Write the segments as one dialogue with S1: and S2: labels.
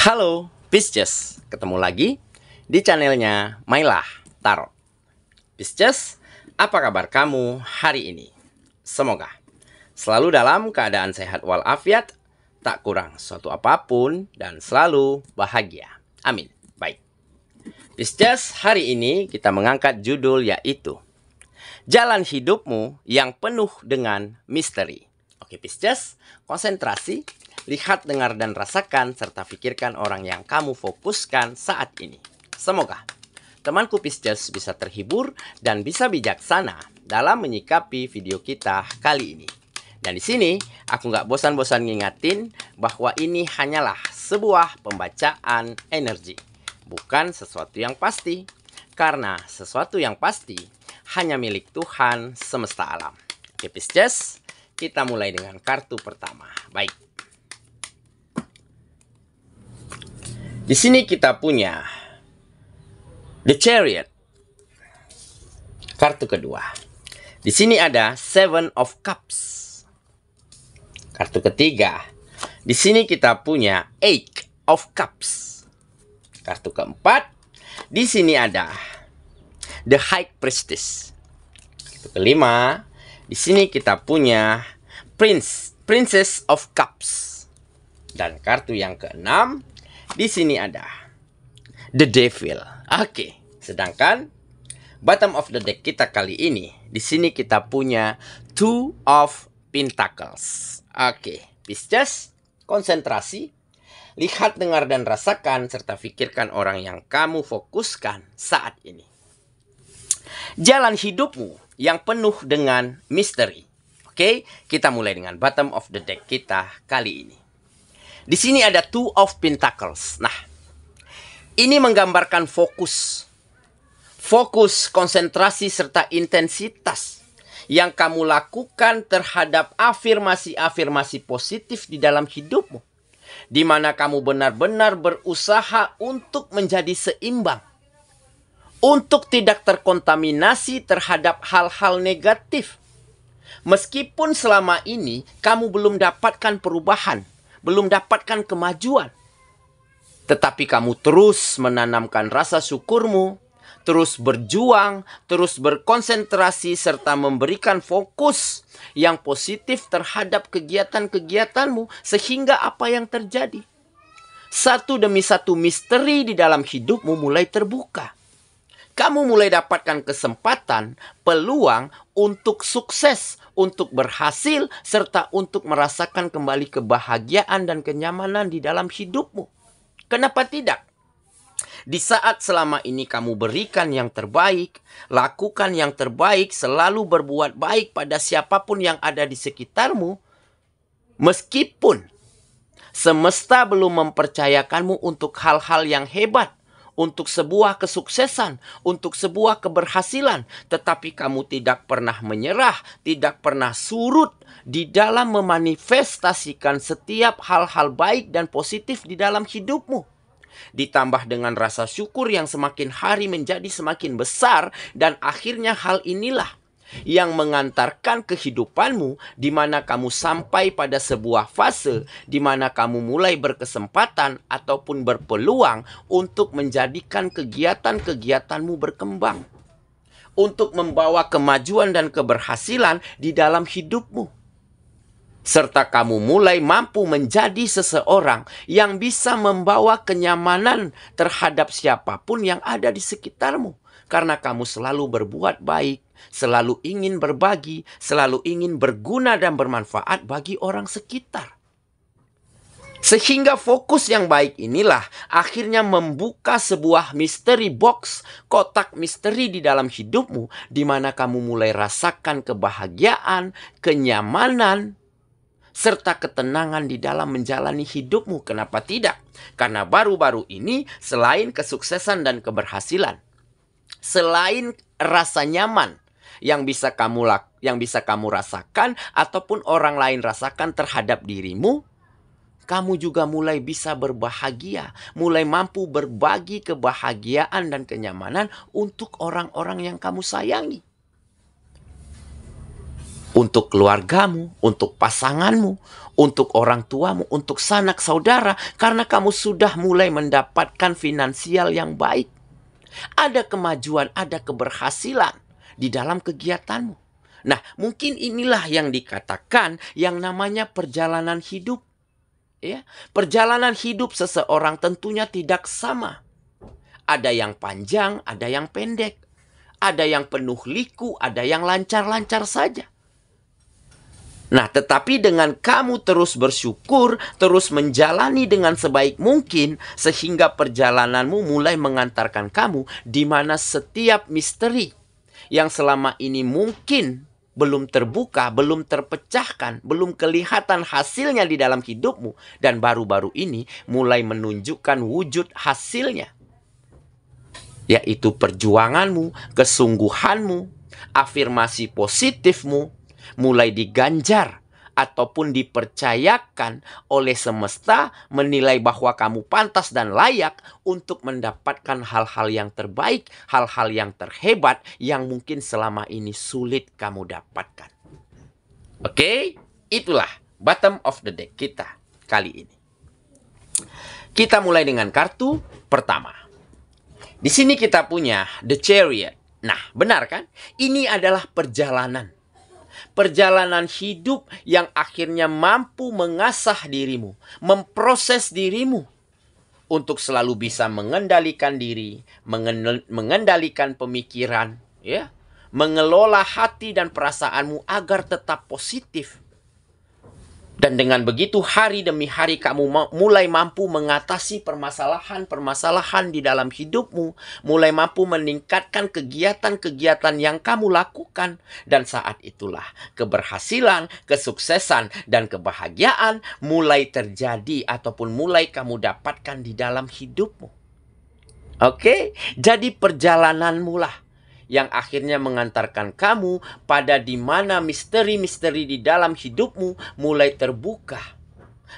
S1: Halo Pisces, ketemu lagi di channelnya Mailah Tarot. Pisces, apa kabar kamu hari ini? Semoga selalu dalam keadaan sehat walafiat, tak kurang suatu apapun, dan selalu bahagia. Amin. Baik, Pisces, hari ini kita mengangkat judul yaitu Jalan Hidupmu yang Penuh dengan Misteri. Oke Pisces, konsentrasi. Lihat, dengar, dan rasakan, serta pikirkan orang yang kamu fokuskan saat ini. Semoga temanku Pisces bisa terhibur dan bisa bijaksana dalam menyikapi video kita kali ini. Dan di sini, aku nggak bosan-bosan ngingatin bahwa ini hanyalah sebuah pembacaan energi. Bukan sesuatu yang pasti. Karena sesuatu yang pasti hanya milik Tuhan semesta alam. Oke Pisces, kita mulai dengan kartu pertama. Baik. Di sini kita punya The Chariot. Kartu kedua. Di sini ada Seven of Cups. Kartu ketiga. Di sini kita punya Eight of Cups. Kartu keempat. Di sini ada The High Priestess. Kartu kelima. Di sini kita punya Princess of Cups. Dan kartu yang keenam. Di sini ada The Devil. Oke, sedangkan bottom of the deck kita kali ini, di sini kita punya Two of Pentacles. Oke, Pisces, konsentrasi. Lihat, dengar, dan rasakan, serta pikirkan orang yang kamu fokuskan saat ini. Jalan hidupmu yang penuh dengan misteri. Oke, kita mulai dengan bottom of the deck kita kali ini. Di sini ada Two of Pentacles. Nah, ini menggambarkan fokus. Fokus, konsentrasi, serta intensitas yang kamu lakukan terhadap afirmasi-afirmasi positif di dalam hidupmu. Di mana kamu benar-benar berusaha untuk menjadi seimbang. Untuk tidak terkontaminasi terhadap hal-hal negatif. Meskipun selama ini kamu belum dapatkan perubahan. Belum dapatkan kemajuan. Tetapi kamu terus menanamkan rasa syukurmu, terus berjuang, terus berkonsentrasi, serta memberikan fokus yang positif terhadap kegiatan-kegiatanmu, sehingga apa yang terjadi? Satu demi satu misteri di dalam hidupmu mulai terbuka. Kamu mulai dapatkan kesempatan, peluang untuk sukses, untuk berhasil, serta untuk merasakan kembali kebahagiaan dan kenyamanan di dalam hidupmu. Kenapa tidak? Di saat selama ini kamu berikan yang terbaik, lakukan yang terbaik, selalu berbuat baik pada siapapun yang ada di sekitarmu, meskipun semesta belum mempercayakanmu untuk hal-hal yang hebat, untuk sebuah kesuksesan, untuk sebuah keberhasilan. Tetapi kamu tidak pernah menyerah, tidak pernah surut di dalam memanifestasikan setiap hal-hal baik dan positif di dalam hidupmu. Ditambah dengan rasa syukur yang semakin hari menjadi semakin besar. Dan akhirnya hal inilah yang mengantarkan kehidupanmu di mana kamu sampai pada sebuah fase di mana kamu mulai berkesempatan ataupun berpeluang untuk menjadikan kegiatan-kegiatanmu berkembang, untuk membawa kemajuan dan keberhasilan di dalam hidupmu, serta kamu mulai mampu menjadi seseorang yang bisa membawa kenyamanan terhadap siapapun yang ada di sekitarmu. Karena kamu selalu berbuat baik, selalu ingin berbagi, selalu ingin berguna dan bermanfaat bagi orang sekitar. Sehingga fokus yang baik inilah akhirnya membuka sebuah mystery box, kotak misteri di dalam hidupmu, di mana kamu mulai rasakan kebahagiaan, kenyamanan, serta ketenangan di dalam menjalani hidupmu. Kenapa tidak? Karena baru-baru ini selain kesuksesan dan keberhasilan, selain rasa nyaman yang bisa kamu rasakan ataupun orang lain rasakan terhadap dirimu, kamu juga mulai bisa berbahagia, mulai mampu berbagi kebahagiaan dan kenyamanan untuk orang-orang yang kamu sayangi. untuk keluargamu, untuk pasanganmu, untuk orang tuamu, untuk sanak saudara, karena kamu sudah mulai mendapatkan finansial yang baik. Ada kemajuan, ada keberhasilan di dalam kegiatanmu. Nah, mungkin inilah yang dikatakan yang namanya perjalanan hidup. Ya, perjalanan hidup seseorang tentunya tidak sama. Ada yang panjang, ada yang pendek. Ada yang penuh liku, ada yang lancar-lancar saja. Nah, tetapi dengan kamu terus bersyukur, terus menjalani dengan sebaik mungkin, sehingga perjalananmu mulai mengantarkan kamu di mana setiap misteri yang selama ini mungkin belum terbuka, belum terpecahkan, belum kelihatan hasilnya di dalam hidupmu, dan baru-baru ini mulai menunjukkan wujud hasilnya. Yaitu perjuanganmu, kesungguhanmu, afirmasi positifmu, mulai diganjar ataupun dipercayakan oleh semesta, menilai bahwa kamu pantas dan layak untuk mendapatkan hal-hal yang terbaik, hal-hal yang terhebat yang mungkin selama ini sulit kamu dapatkan. Oke, itulah bottom of the deck kita kali ini. Kita mulai dengan kartu pertama. Di sini kita punya The Chariot. Nah, benar kan? Ini adalah perjalanan. Perjalanan hidup yang akhirnya mampu mengasah dirimu, memproses dirimu untuk selalu bisa mengendalikan diri, mengendalikan pemikiran, ya, mengelola hati dan perasaanmu agar tetap positif. Dan dengan begitu hari demi hari kamu mulai mampu mengatasi permasalahan-permasalahan di dalam hidupmu. Mulai mampu meningkatkan kegiatan-kegiatan yang kamu lakukan. Dan saat itulah keberhasilan, kesuksesan, dan kebahagiaan mulai terjadi ataupun mulai kamu dapatkan di dalam hidupmu. Oke? Jadi perjalananmu lah yang akhirnya mengantarkan kamu pada di mana misteri-misteri di dalam hidupmu mulai terbuka.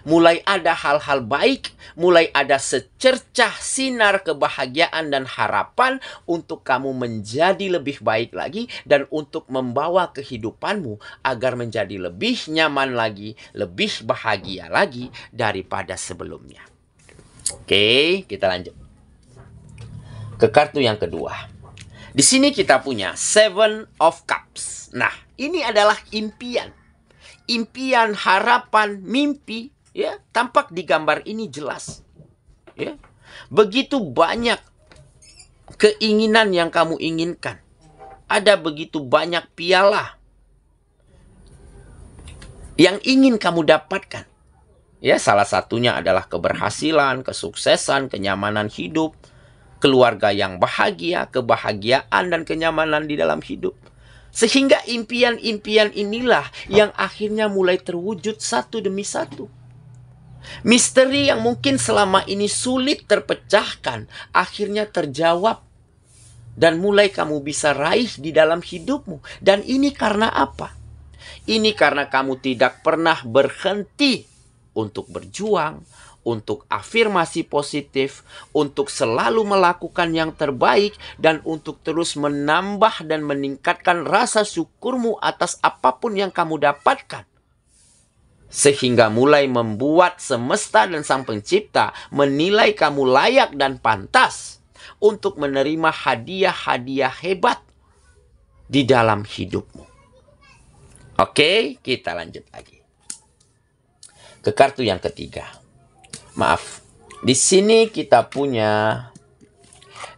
S1: Mulai ada hal-hal baik, mulai ada secercah sinar kebahagiaan dan harapan untuk kamu menjadi lebih baik lagi dan untuk membawa kehidupanmu agar menjadi lebih nyaman lagi, lebih bahagia lagi daripada sebelumnya. Oke, kita lanjut ke kartu yang kedua. Di sini kita punya Seven of Cups. Nah, ini adalah impian. Impian, harapan, mimpi, ya, tampak di gambar ini jelas. Ya. Begitu banyak keinginan yang kamu inginkan. Ada begitu banyak piala yang ingin kamu dapatkan. Ya, salah satunya adalah keberhasilan, kesuksesan, kenyamanan hidup, keluarga yang bahagia, kebahagiaan dan kenyamanan di dalam hidup. Sehingga impian-impian inilah yang akhirnya mulai terwujud satu demi satu. Misteri yang mungkin selama ini sulit terpecahkan, akhirnya terjawab. Dan mulai kamu bisa raih di dalam hidupmu. Dan ini karena apa? Ini karena kamu tidak pernah berhenti untuk berjuang, untuk afirmasi positif, untuk selalu melakukan yang terbaik, dan untuk terus menambah dan meningkatkan rasa syukurmu atas apapun yang kamu dapatkan. Sehingga mulai membuat semesta dan Sang Pencipta menilai kamu layak dan pantas untuk menerima hadiah-hadiah hebat di dalam hidupmu. Oke, kita lanjut lagi ke kartu yang ketiga. Maaf, di sini kita punya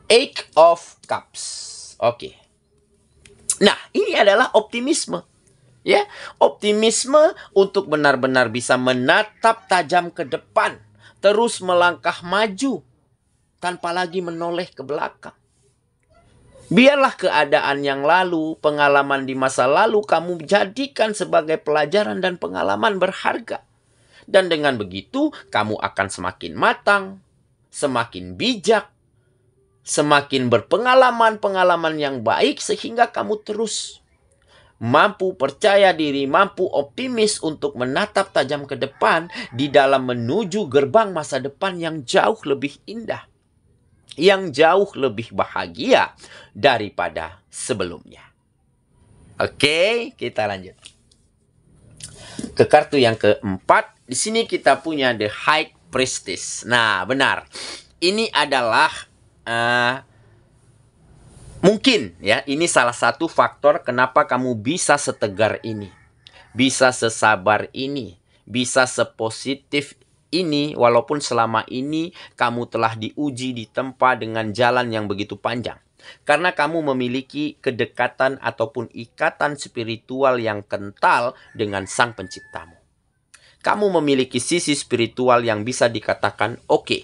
S1: Eight of Cups. Oke. Nah, ini adalah optimisme. Ya, optimisme untuk benar-benar bisa menatap tajam ke depan, terus melangkah maju tanpa lagi menoleh ke belakang. Biarlah keadaan yang lalu, pengalaman di masa lalu kamu jadikan sebagai pelajaran dan pengalaman berharga. Dan dengan begitu, kamu akan semakin matang, semakin bijak, semakin berpengalaman-pengalaman yang baik, sehingga kamu terus mampu percaya diri, mampu optimis untuk menatap tajam ke depan di dalam menuju gerbang masa depan yang jauh lebih indah, yang jauh lebih bahagia daripada sebelumnya. Oke, kita lanjut. Ke kartu yang keempat, di sini kita punya The High Priestess. Nah, benar. Ini adalah mungkin ya, ini salah satu faktor kenapa kamu bisa setegar ini, bisa sesabar ini, bisa sepositif ini, walaupun selama ini kamu telah diuji ditempa dengan jalan yang begitu panjang. Karena kamu memiliki kedekatan ataupun ikatan spiritual yang kental dengan Sang Penciptamu. Kamu memiliki sisi spiritual yang bisa dikatakan oke.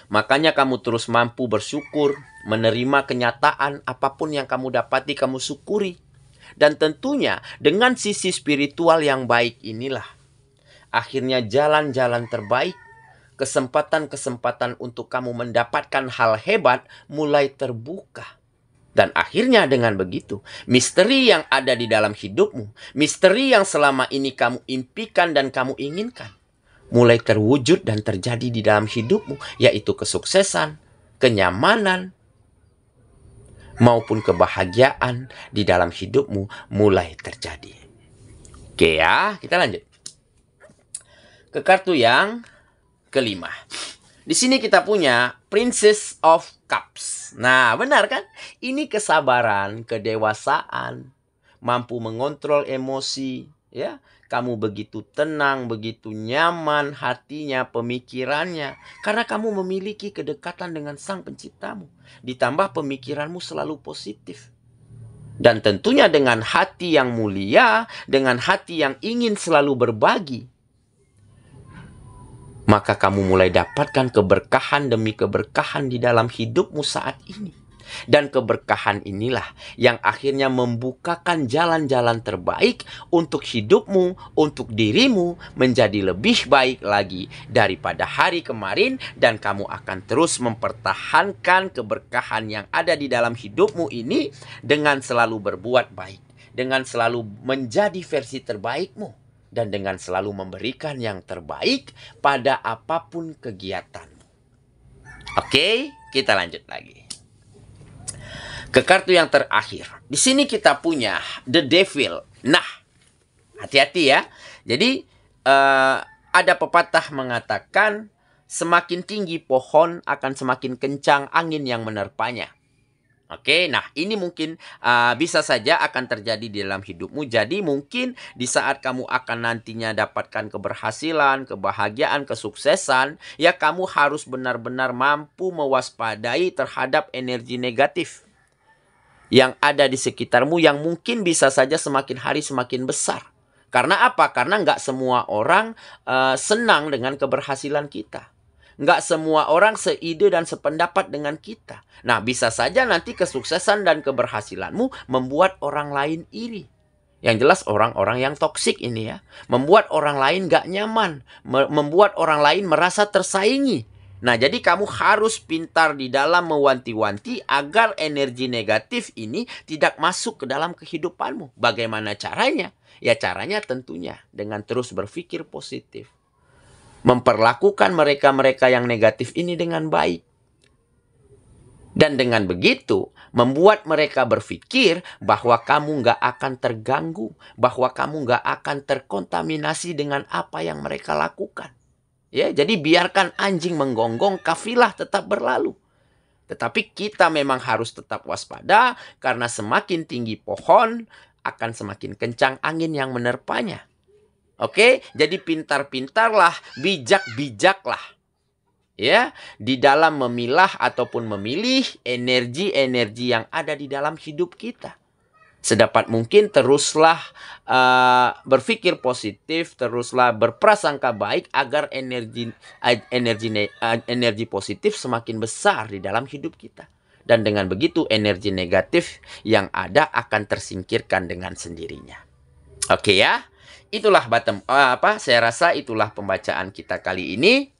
S1: Makanya kamu terus mampu bersyukur, menerima kenyataan apapun yang kamu dapati, kamu syukuri. Dan tentunya dengan sisi spiritual yang baik inilah akhirnya jalan-jalan terbaik, kesempatan-kesempatan untuk kamu mendapatkan hal hebat mulai terbuka. Dan akhirnya dengan begitu, misteri yang ada di dalam hidupmu, misteri yang selama ini kamu impikan dan kamu inginkan, mulai terwujud dan terjadi di dalam hidupmu, yaitu kesuksesan, kenyamanan, maupun kebahagiaan di dalam hidupmu mulai terjadi. Oke ya, kita lanjut. Ke kartu yang kelima. Di sini kita punya Princess of Cups. Nah, benar kan? Ini kesabaran, kedewasaan, mampu mengontrol emosi, ya. Kamu begitu tenang, begitu nyaman hatinya, pemikirannya, karena kamu memiliki kedekatan dengan Sang Penciptamu. Ditambah pemikiranmu selalu positif. Dan tentunya dengan hati yang mulia, dengan hati yang ingin selalu berbagi, maka kamu mulai dapatkan keberkahan demi keberkahan di dalam hidupmu saat ini. Dan keberkahan inilah yang akhirnya membukakan jalan-jalan terbaik untuk hidupmu, untuk dirimu menjadi lebih baik lagi daripada hari kemarin. Dan kamu akan terus mempertahankan keberkahan yang ada di dalam hidupmu ini dengan selalu berbuat baik, dengan selalu menjadi versi terbaikmu, dan dengan selalu memberikan yang terbaik pada apapun kegiatanmu. Oke, kita lanjut lagi. Ke kartu yang terakhir. Di sini kita punya The Devil. Nah, hati-hati ya. Jadi, ada pepatah mengatakan, semakin tinggi pohon akan semakin kencang angin yang menerpanya. Oke, nah ini mungkin bisa saja akan terjadi di dalam hidupmu. Jadi mungkin di saat kamu akan nantinya dapatkan keberhasilan, kebahagiaan, kesuksesan, ya kamu harus benar-benar mampu mewaspadai terhadap energi negatif yang ada di sekitarmu, yang mungkin bisa saja semakin hari semakin besar. Karena apa? Karena nggak semua orang senang dengan keberhasilan kita. Nggak semua orang seide dan sependapat dengan kita. Nah, bisa saja nanti kesuksesan dan keberhasilanmu membuat orang lain iri. Yang jelas orang-orang yang toksik ini ya. Membuat orang lain nggak nyaman. Membuat orang lain merasa tersaingi. Nah, jadi kamu harus pintar di dalam mewanti-wanti agar energi negatif ini tidak masuk ke dalam kehidupanmu. Bagaimana caranya? Ya caranya tentunya dengan terus berpikir positif. Memperlakukan mereka-mereka yang negatif ini dengan baik. Dan dengan begitu, membuat mereka berpikir bahwa kamu nggak akan terganggu, bahwa kamu nggak akan terkontaminasi dengan apa yang mereka lakukan. Ya, jadi biarkan anjing menggonggong, kafilah tetap berlalu. Tetapi kita memang harus tetap waspada, karena semakin tinggi pohon, akan semakin kencang angin yang menerpanya. Oke, jadi pintar-pintarlah, bijak-bijaklah. Ya, di dalam memilah ataupun memilih energi-energi yang ada di dalam hidup kita. Sedapat mungkin teruslah berpikir positif, teruslah berprasangka baik agar energi positif semakin besar di dalam hidup kita. Dan dengan begitu energi negatif yang ada akan tersingkirkan dengan sendirinya. Oke ya. Itulah saya rasa itulah pembacaan kita kali ini.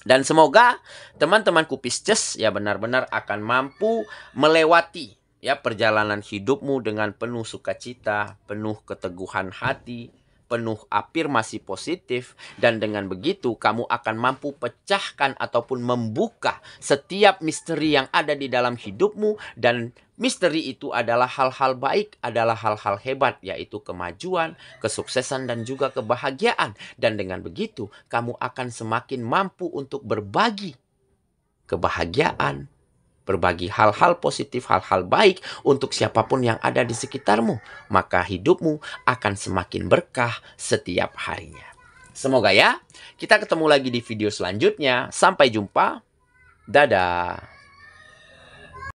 S1: Dan semoga teman-teman Kupisces ya benar-benar akan mampu melewati ya perjalanan hidupmu dengan penuh sukacita, penuh keteguhan hati, penuh afirmasi positif, dan dengan begitu kamu akan mampu pecahkan ataupun membuka setiap misteri yang ada di dalam hidupmu, dan misteri itu adalah hal-hal baik, adalah hal-hal hebat, yaitu kemajuan, kesuksesan, dan juga kebahagiaan. Dan dengan begitu kamu akan semakin mampu untuk berbagi kebahagiaan, berbagi hal-hal positif, hal-hal baik untuk siapapun yang ada di sekitarmu. Maka hidupmu akan semakin berkah setiap harinya. Semoga ya, kita ketemu lagi di video selanjutnya. Sampai jumpa. Dadah.